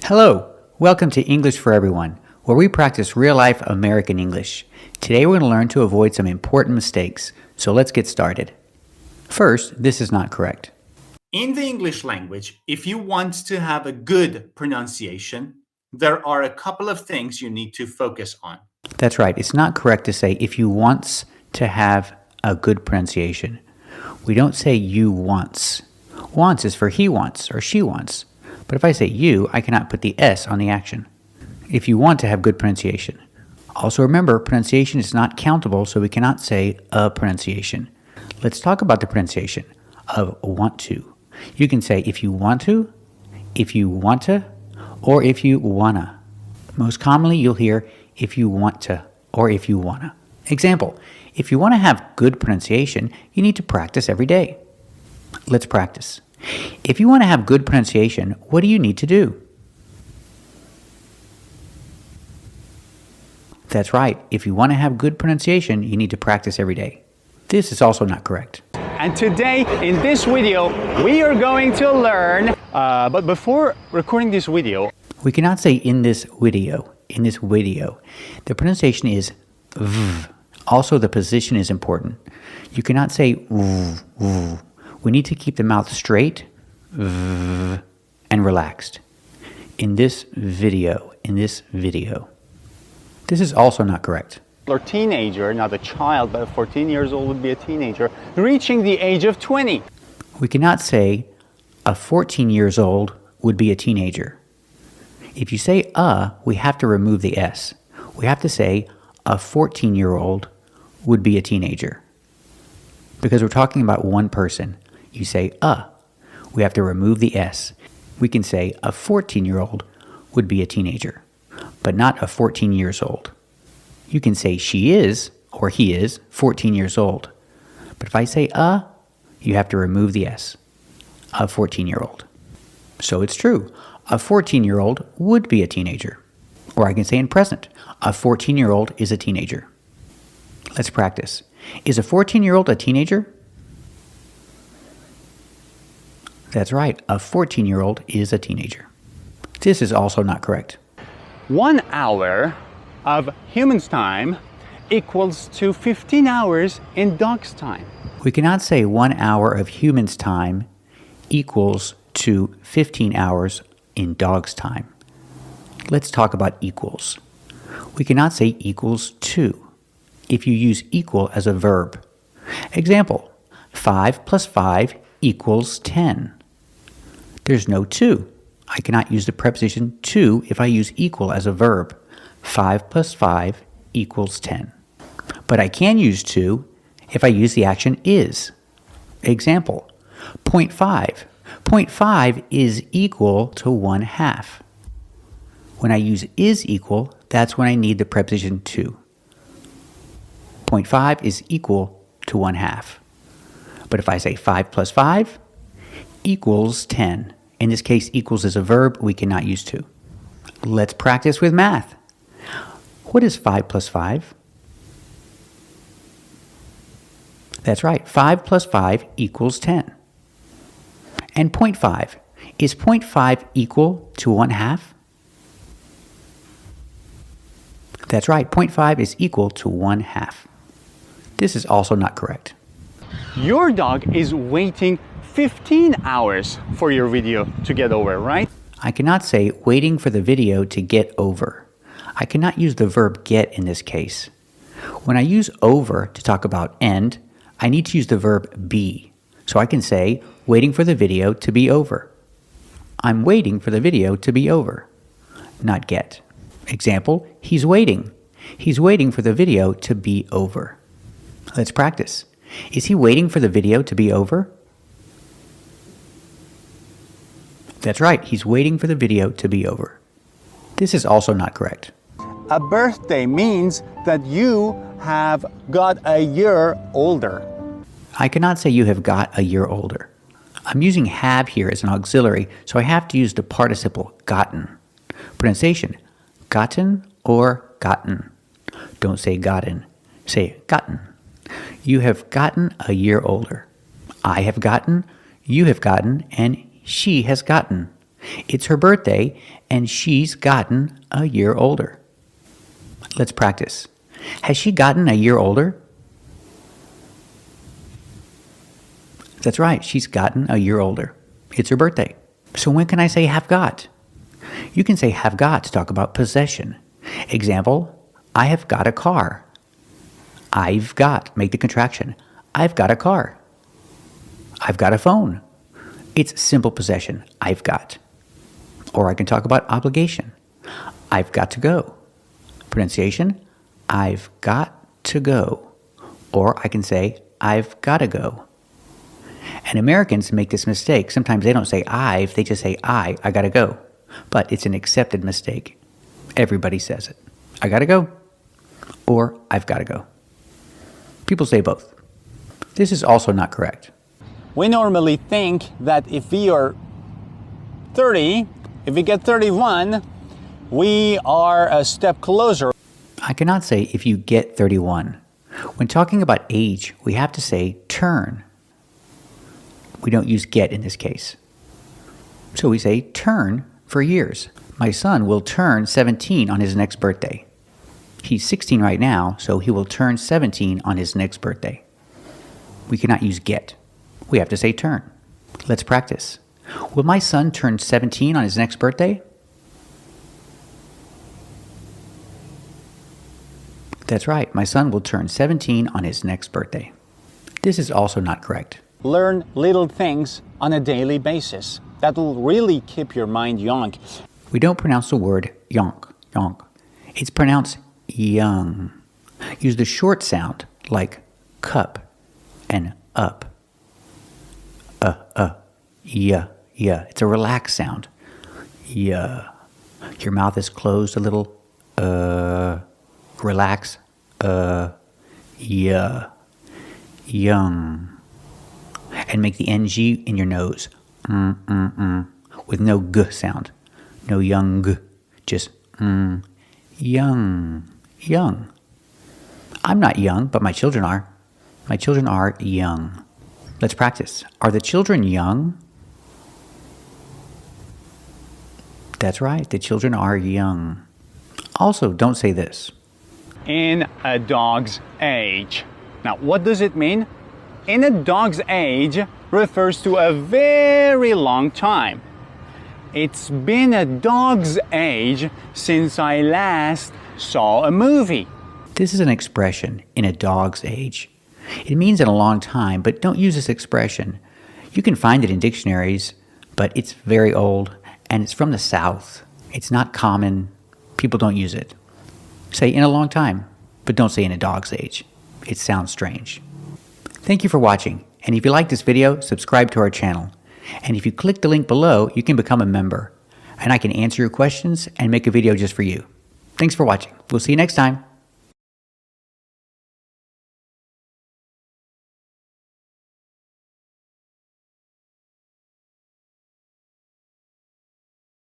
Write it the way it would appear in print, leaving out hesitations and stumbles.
Hello, welcome to English for Everyone, where we practice real-life American English. Today we're going to learn to avoid some important mistakes, so let's get started. First, this is not correct. In the English language, if you want to have a good pronunciation, there are a couple of things you need to focus on. That's right, it's not correct to say if you wants to have a good pronunciation. We don't say you wants. Wants is for he wants or she wants. But if I say you, I cannot put the S on the action. If you want to have good pronunciation. Also remember, pronunciation is not countable, so we cannot say a pronunciation. Let's talk about the pronunciation of want to. You can say if you want to, if you want to, or if you wanna. Most commonly, you'll hear if you want to or if you wanna. Example, if you want to have good pronunciation, you need to practice every day. Let's practice. If you want to have good pronunciation, what do you need to do? That's right. If you want to have good pronunciation, you need to practice every day. This is also not correct. And today, in this video, we are going to learn, but before recording this video, We cannot say in this video. The pronunciation is v. Also, the position is important. You cannot say v. We need to keep the mouth straight and relaxed. In this video. This is also not correct. or teenager, not a child, but 14 years old would be a teenager, reaching the age of 20. We cannot say a 14 years old would be a teenager. If you say we have to remove the S. We have to say a 14-year-old would be a teenager. Because we're talking about one person. You say we have to remove the S. We can say a 14-year-old would be a teenager, but not a 14 years old. You can say she is or he is 14 years old. But if I say you have to remove the S. A 14-year-old. So it's true. A 14-year-old would be a teenager. Or I can say in present, a 14-year-old is a teenager. Let's practice. Is a 14-year-old a teenager? That's right, a 14-year-old is a teenager. This is also not correct. 1 hour of humans' time equals to 15 hours in dogs' time. We cannot say 1 hour of humans' time equals to 15 hours in dogs' time. Let's talk about equals. We cannot say equals to if you use equal as a verb. Example, 5 plus 5 equals 10. There's no to. I cannot use the preposition to if I use equal as a verb. 5 plus 5 equals 10. But I can use to if I use the action is. Example, 0.5. 0.5 is equal to 1/2. When I use is equal, that's when I need the preposition to. 0.5 is equal to 1/2. But if I say 5 plus 5 equals 10, in this case equals is a verb, we cannot use to. Let's practice with math. What is 5 plus 5? That's right, 5 plus 5 equals 10. And 0.5, is 0.5 equal to 1/2? That's right, 0.5 is equal to 1/2. This is also not correct. Your dog is waiting 15 hours for your video to get over, right? I cannot say waiting for the video to get over. I cannot use the verb get in this case. When I use over to talk about end, I need to use the verb be. So I can say waiting for the video to be over. I'm waiting for the video to be over, not get. Example, he's waiting. He's waiting for the video to be over. Let's practice. Is he waiting for the video to be over? That's right, he's waiting for the video to be over. This is also not correct. A birthday means that you have got a year older. I cannot say you have got a year older. I'm using have here as an auxiliary, so I have to use the participle gotten. Pronunciation, gotten or gotten. Don't say gotten, say gotten. You have gotten a year older. I have gotten, you have gotten, and she has gotten. It's her birthday, and she's gotten a year older. Let's practice. Has she gotten a year older? That's right, she's gotten a year older. It's her birthday. So when can I say have got? You can say have got to talk about possession. Example, I have got a car. I've got, make the contraction. I've got a car. I've got a phone. It's simple possession, I've got. Or I can talk about obligation. I've got to go. Pronunciation, I've got to go. Or I can say, I've got to go. And Americans make this mistake. Sometimes they don't say I've, they just say I got to go. But it's an accepted mistake. Everybody says it. I got to go. Or I've got to go. People say both. This is also not correct. We normally think that if we are 30, if we get 31, we are a step closer. I cannot say if you get 31. When talking about age, we have to say turn. We don't use get in this case. So we say turn for years. My son will turn 17 on his next birthday. He's 16 right now, so he will turn 17 on his next birthday. We cannot use get. We have to say turn. Let's practice. Will my son turn 17 on his next birthday? That's right, my son will turn 17 on his next birthday. This is also not correct. Learn little things on a daily basis. That will really keep your mind young. We don't pronounce the word yonk. It's pronounced young. Use the short sound like cup and up. Yeah. It's a relaxed sound. Yeah. Your mouth is closed a little. Relax. Yeah. Young. And make the NG in your nose. With no g sound. No young g. Just young. Young. I'm not young, but my children are. My children are young. Let's practice. Are the children young? That's right, the children are young. Also, don't say this. In a dog's age. Now, what does it mean? In a dog's age refers to a very long time. It's been a dog's age since I last saw a movie. This is an expression, in a dog's age. It means in a long time, but don't use this expression. You can find it in dictionaries, but it's very old, and it's from the South. It's not common. People don't use it. Say in a long time, but don't say in a dog's age. It sounds strange. Thank you for watching, and if you like this video, subscribe to our channel. And if you click the link below, you can become a member, and I can answer your questions and make a video just for you. Thanks for watching. We'll see you next time.